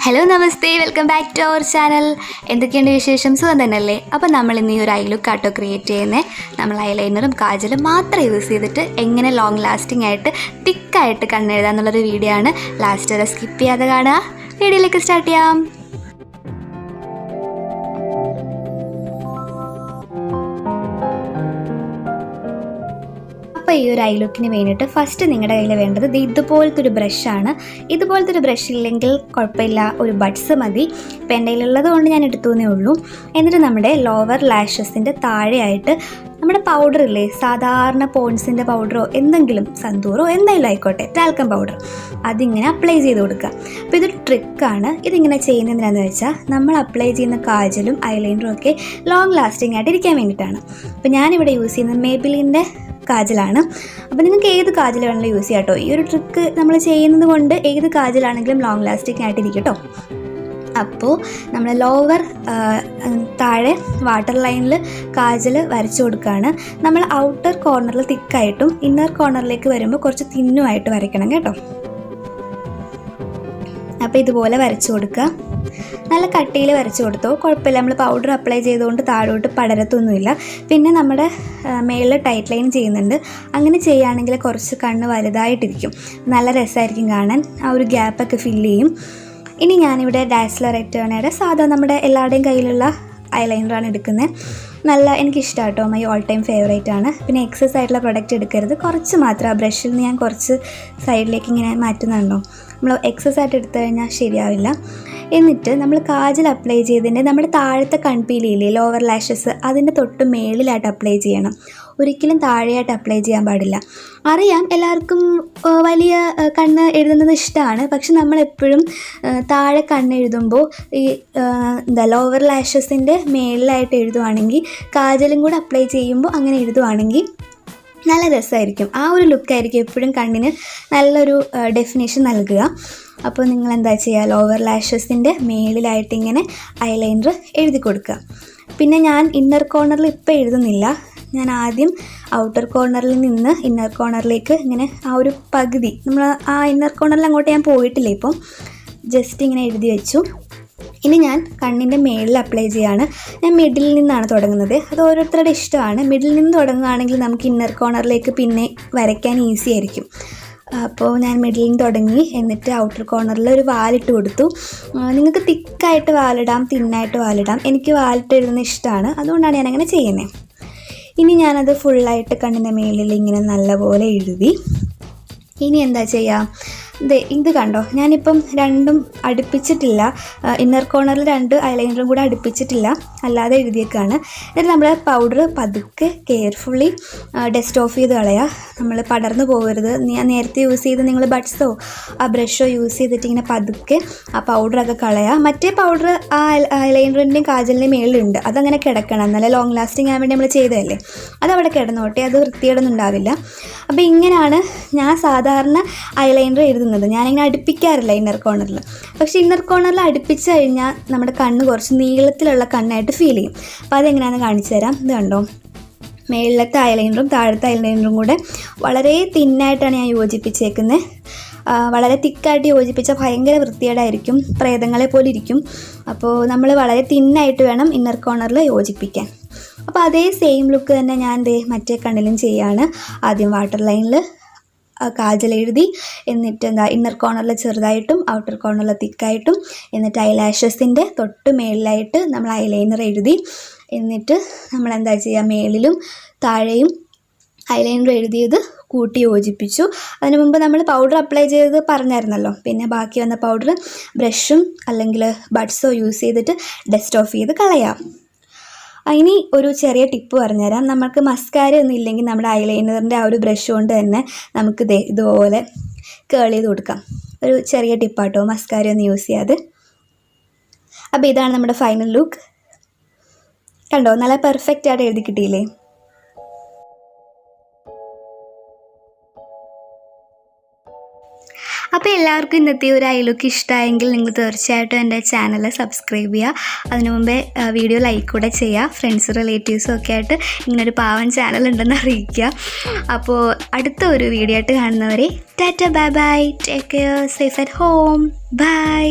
Hello നമസ്തേ, welcome back to our channel. എന്തൊക്കെയുണ്ട് വിശേഷം? സുഖം തന്നെയല്ലേ? അപ്പോൾ നമ്മൾ ഇന്ന് ഈ ഒരു ഐലുക്ക് ആട്ടോ ക്രിയേറ്റ് ചെയ്യുന്നത്. നമ്മൾ ഐലൈനറും കാജലും മാത്രം യൂസ് ചെയ്തിട്ട് എങ്ങനെ ലോങ് ലാസ്റ്റിംഗ് ആയിട്ട് തിക്കായിട്ട് കണ്ണെഴുതാന്നുള്ളൊരു വീഡിയോ ആണ്. ലാസ്റ്റ് വരെ സ്കിപ്പ് ചെയ്യാതെ കാണുക. വീഡിയോയിലേക്ക് സ്റ്റാർട്ട് ചെയ്യാം. അപ്പോൾ ഈ ഒരു ഐലുക്കിന് വേണ്ടിയിട്ട് ഫസ്റ്റ് നിങ്ങളുടെ കയ്യിൽ വേണ്ടത് ഇതുപോലത്തെ ഒരു ബ്രഷാണ്. ഇതുപോലത്തെ ഒരു ബ്രഷ് ഇല്ലെങ്കിൽ കുഴപ്പമില്ല, ഒരു ബഡ്സ് മതി. ഇപ്പോൾ എൻ്റെ കയ്യിലുള്ളത് കൊണ്ട് ഞാൻ എടുത്തുവെന്നേ ഉള്ളൂ. എന്നിട്ട് നമ്മുടെ ലോവർ ലാഷസിൻ്റെ താഴെയായിട്ട് നമ്മുടെ പൗഡർ ഇല്ലേ, സാധാരണ പോൺസിൻ്റെ പൗഡറോ എന്തെങ്കിലും സന്തൂറോ എന്തായാലും ആയിക്കോട്ടെ, ടാൽക്കം പൗഡർ, അതിങ്ങനെ അപ്ലൈ ചെയ്ത് കൊടുക്കുക. അപ്പോൾ ഇതൊരു ട്രിക്കാണ്. ഇതിങ്ങനെ ചെയ്യുന്നതിനാന്ന് വെച്ചാൽ നമ്മൾ അപ്ലൈ ചെയ്യുന്ന കാജലും ഐലൈനറും ഒക്കെ ലോങ് ലാസ്റ്റിംഗ് ആയിട്ട് ഇരിക്കാൻ വേണ്ടിയിട്ടാണ്. അപ്പോൾ ഞാനിവിടെ യൂസ് ചെയ്യുന്നത് മേബിലിൻ്റെ കാജലാണ്. അപ്പോൾ നിങ്ങൾക്ക് ഏത് കാജൽ വേണമെങ്കിലും യൂസ് ചെയ്യാം കേട്ടോ. ഈ ഒരു ട്രിക്ക് നമ്മൾ ചെയ്യുന്നത് കൊണ്ട് ഏത് കാജലാണെങ്കിലും ലോങ് ലാസ്റ്റിംഗ് ആയിട്ടിരിക്കും കേട്ടോ. അപ്പോൾ നമ്മൾ ലോവർ താഴെ വാട്ടർ ലൈനിൽ കാജൽ വരച്ചു കൊടുക്കുകയാണ്. നമ്മൾ ഔട്ടർ കോർണറിൽ തിക്കായിട്ടും ഇന്നർ കോർണറിലേക്ക് വരുമ്പോൾ കുറച്ച് തിന്നുമായിട്ട് വരയ്ക്കണം കേട്ടോ. അപ്പോൾ ഇതുപോലെ വരച്ചു കൊടുക്കുക. നല്ല കട്ടിയിൽ വരച്ചു കൊടുത്തോ, കുഴപ്പമില്ല. നമ്മൾ പൗഡർ അപ്ലൈ ചെയ്തുകൊണ്ട് താഴോട്ട് പടരത്തൊന്നുമില്ല. പിന്നെ നമ്മുടെ മേളിൽ ടൈറ്റ് ലൈൻ ചെയ്യുന്നുണ്ട്. അങ്ങനെ ചെയ്യുകയാണെങ്കിൽ കുറച്ച് കണ്ണ് വലുതായിട്ടിരിക്കും, നല്ല രസമായിരിക്കും കാണാൻ. ആ ഒരു ഗ്യാപ്പൊക്കെ ഫില്ല് ചെയ്യും. ഇനി ഞാനിവിടെ ഡാസ്ലർ എറ്റേണയുടെ സാധാ നമ്മുടെ എല്ലാവരുടെയും കയ്യിലുള്ള ഐലൈനറാണ് എടുക്കുന്നത്. നല്ല എനിക്കിഷ്ടമാണ് കേട്ടോ, മൈ ഓൾ ടൈം ഫേവറേറ്റ് ആണ്. പിന്നെ എക്സസ് ആയിട്ടുള്ള പ്രൊഡക്റ്റ് എടുക്കരുത്, കുറച്ച് മാത്രം. ആ ബ്രഷിൽ നിന്ന് ഞാൻ കുറച്ച് സൈഡിലേക്ക് ഇങ്ങനെ മാറ്റുന്നുണ്ടോ, നമ്മൾ എക്സസ് ആയിട്ട് എടുത്തു കഴിഞ്ഞാൽ ശരിയാവില്ല. എന്നിട്ട് നമ്മൾ കാജൽ അപ്ലൈ ചെയ്തതിൻ്റെ നമ്മുടെ താഴത്തെ കൺപീലിയില്ലേ, ലോവർ ലാഷസ്, അതിൻ്റെ തൊട്ട് മേളിലായിട്ട് അപ്ലൈ ചെയ്യണം. ഒരിക്കലും താഴെയായിട്ട് അപ്ലൈ ചെയ്യാൻ പാടില്ല. അറിയാം എല്ലാവർക്കും വലിയ കണ്ണ് എഴുതുന്നത് ഇഷ്ടമാണ്, പക്ഷെ നമ്മളെപ്പോഴും താഴെ കണ്ണ് എഴുതുമ്പോൾ ഈ ലോവർ ലാഷസിൻ്റെ മേളിലായിട്ട് എഴുതുവാണെങ്കിൽ, കാജലും കൂടെ അപ്ലൈ ചെയ്യുമ്പോൾ അങ്ങനെ എഴുതുവാണെങ്കിൽ നല്ല രസമായിരിക്കും. ആ ഒരു ലുക്കായിരിക്കും എപ്പോഴും കണ്ണിന് നല്ലൊരു ഡെഫിനേഷൻ നൽകുക. അപ്പോൾ നിങ്ങൾ എന്താ ചെയ്യുക, ലോവർ ലാഷസിൻ്റെ മേളിലായിട്ട് ഇങ്ങനെ ഐലൈനർ എഴുതി കൊടുക്കുക. പിന്നെ ഞാൻ ഇന്നർ കോർണറിൽ ഇപ്പോൾ എഴുതുന്നില്ല. ഞാൻ ആദ്യം ഔട്ടർ കോർണറിൽ നിന്ന് ഇന്നർ കോർണറിലേക്ക് ഇങ്ങനെ ആ ഒരു പകുതി, നമ്മൾ ആ ഇന്നർ കോർണറിൽ അങ്ങോട്ട് ഞാൻ പോയിട്ടില്ല, ഇപ്പം ജസ്റ്റ് ഇങ്ങനെ എഴുതി വെച്ചു. ഇനി ഞാൻ കണ്ണിൻ്റെ മേളിൽ അപ്ലൈ ചെയ്യുകയാണ്. ഞാൻ മിഡിൽ നിന്നാണ് തുടങ്ങുന്നത്. അത് ഓരോരുത്തരുടെ ഇഷ്ടമാണ്. മിഡിൽ നിന്ന് തുടങ്ങുകയാണെങ്കിൽ നമുക്ക് ഇന്നർ കോർണറിലേക്ക് പിന്നെ വരയ്ക്കാൻ ഈസി ആയിരിക്കും. അപ്പോൾ ഞാൻ മിഡിൽ നിന്ന് തുടങ്ങി. എന്നിട്ട് ഔട്ടർ കോർണറിൽ ഒരു വാലിട്ട് കൊടുത്തു. നിങ്ങൾക്ക് തിക്കായിട്ട് വാലിടാം, തിന്നായിട്ട് വാലിടാം. എനിക്ക് വാലിട്ട് എഴുതുന്നത് ഇഷ്ടമാണ്, അതുകൊണ്ടാണ് ഞാനങ്ങനെ ചെയ്യുന്നത്. ഇനി ഞാനത് ഫുള്ളായിട്ട് കണ്ണിൻ്റെ മേളിൽ ഇങ്ങനെ നല്ലപോലെ എഴുതി. ഇനി എന്താ ചെയ്യുക, ഇത് കണ്ടോ, ഞാനിപ്പം രണ്ടും അടുപ്പിച്ചിട്ടില്ല. ഇന്നർ കോർണറിൽ രണ്ട് ഐലൈനറും കൂടെ അടുപ്പിച്ചിട്ടില്ല, അല്ലാതെ എഴുതിയേക്കാണ്. എന്നിട്ട് നമ്മൾ പൗഡർ പതുക്കെ കെയർഫുള്ളി ഡസ്റ്റ് ഓഫ് ചെയ്ത് കളയുക. നമ്മൾ പടർന്നു പോകരുത്. ഞാൻ നേരത്തെ യൂസ് ചെയ്ത് നിങ്ങൾ ബഡ്സോ ആ ബ്രഷോ യൂസ് ചെയ്തിട്ട് ഇങ്ങനെ പതുക്കെ ആ പൗഡറൊക്കെ കളയുക. മറ്റേ പൗഡർ ആ ഐലൈനറിൻ്റെയും കാജലിൻ്റെയും മേളിലുണ്ട്, അതങ്ങനെ കിടക്കണം. നല്ല ലോങ് ലാസ്റ്റിംഗ് ആകാൻ വേണ്ടി നമ്മൾ ചെയ്തതല്ലേ, അതവിടെ കിടന്നോട്ടെ, അത് വൃത്തിയോടൊന്നും ഉണ്ടാവില്ല. അപ്പോൾ ഇങ്ങനെയാണ് ഞാൻ സാധാരണ ഐലൈനർ എഴുതുന്നത്. ഞാനിങ്ങനെ അടുപ്പിക്കാറില്ല ഇന്നർ കോർണറിൽ. പക്ഷേ ഇന്നർ കോർണറിൽ അടുപ്പിച്ച് കഴിഞ്ഞാൽ നമ്മുടെ കണ്ണ് കുറച്ച് നീളത്തിലുള്ള കണ്ണായിട്ട് ഫീൽ ചെയ്യും. അപ്പോൾ അതെങ്ങനെയാണെന്ന് കാണിച്ചു തരാം. ഇത് കണ്ടോ, മേളിലത്തെ ഐലൈനറും താഴത്തെ ഐലൈനറും കൂടെ വളരെ തിന്നായിട്ടാണ് ഞാൻ യോജിപ്പിച്ചേക്കുന്നത്. വളരെ തിക്കായിട്ട് യോജിപ്പിച്ചാൽ ഭയങ്കര വൃത്തികേടായിരിക്കും, പ്രേതങ്ങളെ പോലെ ഇരിക്കും. അപ്പോൾ നമ്മൾ വളരെ തിന്നായിട്ട് വേണം ഇന്നർ കോർണറിൽ യോജിപ്പിക്കാൻ. അപ്പോൾ അതേ സെയിം ലുക്ക് തന്നെ ഞാൻ മറ്റേ കണ്ണിലും ചെയ്യാണ്. ആദ്യം വാട്ടർ ലൈനിൽ കാജൽ എഴുതി, എന്നിട്ട് ഇന്നർ കോർണറിൽ ചെറുതായിട്ടും ഔട്ടർ കോർണറിൽ തിക്കായിട്ടും, എന്നിട്ട് ഐലാഷസിൻ്റെ തൊട്ട് മേളിലായിട്ട് നമ്മൾ ഐലൈനർ എഴുതി. എന്നിട്ട് നമ്മൾ എന്താ ചെയ്യുക, മേളിലും താഴെയും ഐലൈനർ എഴുതിയത് കൂട്ടി യോജിപ്പിച്ചു. അതിനു മുമ്പ് നമ്മൾ പൗഡർ അപ്ലൈ ചെയ്തത് പറഞ്ഞായിരുന്നല്ലോ. പിന്നെ ബാക്കി വന്ന പൗഡർ ബ്രഷും അല്ലെങ്കിൽ ബഡ്സോ യൂസ് ചെയ്തിട്ട് ഡസ്റ്റ് ഓഫ് ചെയ്ത് കളയാം. ഇനി ഒരു ചെറിയ ടിപ്പ് പറഞ്ഞുതരാം. നമുക്ക് മസ്കാര ഒന്നും ഇല്ലെങ്കിൽ നമ്മുടെ ഐലൈനറിൻ്റെ ആ ഒരു ബ്രഷ് കൊണ്ട് തന്നെ നമുക്ക് ഇതുപോലെ കേൾ ചെയ്ത് കൊടുക്കാം. ഒരു ചെറിയ ടിപ്പാട്ടോ, മസ്കാര ഒന്നും യൂസ് ചെയ്യാതെ. അപ്പോൾ ഇതാണ് നമ്മുടെ ഫൈനൽ ലുക്ക്. കണ്ടോ, നല്ല പെർഫെക്റ്റ് ആയിട്ട് എഴുതി കിട്ടിയില്ലേ? അപ്പോൾ എല്ലാവർക്കും ഇന്നത്തെ ഒരു ഐലുക്ക് ഇഷ്ടമായെങ്കിൽ നിങ്ങൾ തീർച്ചയായിട്ടും എൻ്റെ ചാനൽ സബ്സ്ക്രൈബ് ചെയ്യുക. അതിനു മുമ്പേ വീഡിയോ ലൈക്ക് കൂടെ ചെയ്യുക. ഫ്രണ്ട്സ് റിലേറ്റീവ്സും ഒക്കെ ആയിട്ട് ഇങ്ങനൊരു പാവൻ ചാനൽ ഉണ്ടെന്ന് അറിയിക്കുക. അപ്പോൾ അടുത്ത ഒരു വീഡിയോ ആയിട്ട് കാണുന്നവരെ ടാറ്റ, bye bye, take care, safe at home, by.